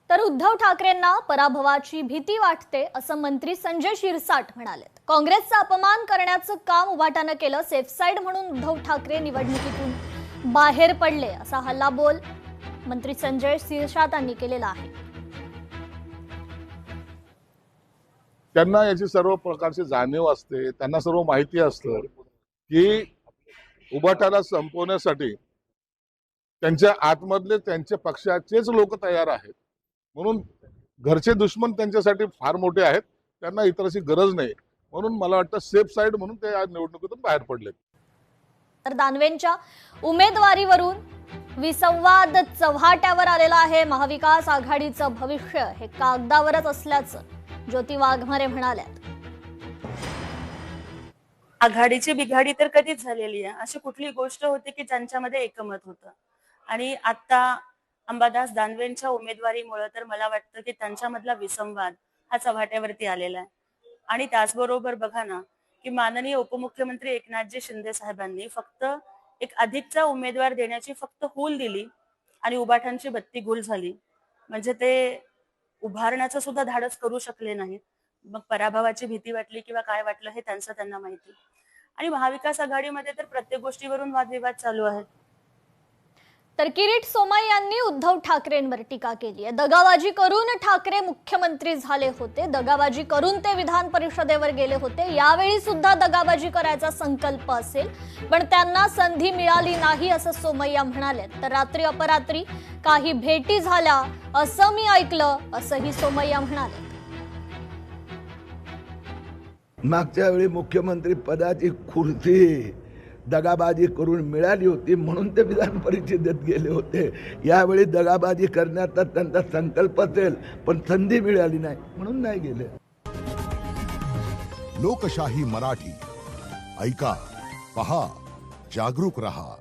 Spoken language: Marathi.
तर उद्धव ठाकरेंना पराभवाची भीती वाटते असं मंत्री संजय शिरसाट म्हणाले। काँग्रेसचा अपमान करण्याचं काम उभाटानं केलं, सेफ साइड म्हणून उद्धव ठाकरे निवडणुकीतून बाहेर पडले असा हल्लाबोल मंत्री संजय शिरसाटांनी केलेला आहे। त्यांना याची सर्व प्रकारची जाणीव असते, त्यांना सर्व माहिती असतं की उभाटाला संपवण्यासाठी त्यांच्या आतमधले त्यांच्या पक्षाचेच लोक तयार आहेत, म्हणून घरचे दुश्मन त्यांच्यासाठी फार मोठे आहेत, त्यांना इतरशी गरज नाही, म्हणून मला वाटतं सेफ साइड म्हणून ते आज निवडणुकीतून बाहेर पडले। तर दानवेंच्या उमेदवारीवरून विसंवाद चव्हाट्यावर आलेला आहे। महाविकास आघाडीचं भविष्य हे कागदावरच असल्याचं ज्योती वाघमारे म्हणाल्या। आघाडीची बिघाडी तर कधीच झालेली आहे, अशी कुठली गोष्ट होती की ज्यांच्यामध्ये एकमत होतं। आणि आता अंबादास दानवेंच्या उमेदवारीमुळे तर मला वाटतं की त्यांच्यामधला विसंवाद हा चव्हाट्यावरती आलेला आहे। आणि त्याचबरोबर बघा ना की माननीय उपमुख्यमंत्री एकनाथजी शिंदे साहेबांनी फक्त एक अधिकचा उमेदवार देण्याची फक्त हूल दिली आणि उभाटांची बत्ती गुल झाली, म्हणजे ते उभारण्याचं सुद्धा धाडस करू शकले नाहीत। मग पराभवाची भीती वाटली किंवा काय वाटलं हे त्यांना माहिती। आणि महाविकास आघाडीमध्ये तर प्रत्येक गोष्टीवरून वादविवाद चालू आहेत। तर किरीट सोमय्या यांनी उद्धव ठाकरेंवर टीका केली आहे। दगाबाजी करून ठाकरे मुख्यमंत्री झाले होते, दगाबाजी करून ते विधान परिषदेवर गेले होते, यावेळी सुद्धा दगाबाजी करायचा संकल्प असेल, पण त्यांना संधी मिळाली नाही असं सोमय्या म्हणाले। तर रात्री अपरात्री काही भेटी झाल्या असं मी ऐकलं असंही सोमय्या म्हणाले। मागच्या वेळी मुख्यमंत्री पदाची खुर्ची दगाबाजी करून मिळाली होती, म्हणून ते विधान परिषदेत गेले होते। यावेळी दगाबाजी करण्याचा त्यांचा संकल्प असेल, पण संधी मिळाली नाही म्हणून नाही गेले। लोकशाही मराठी ऐका, पहा, जागरूक रहा।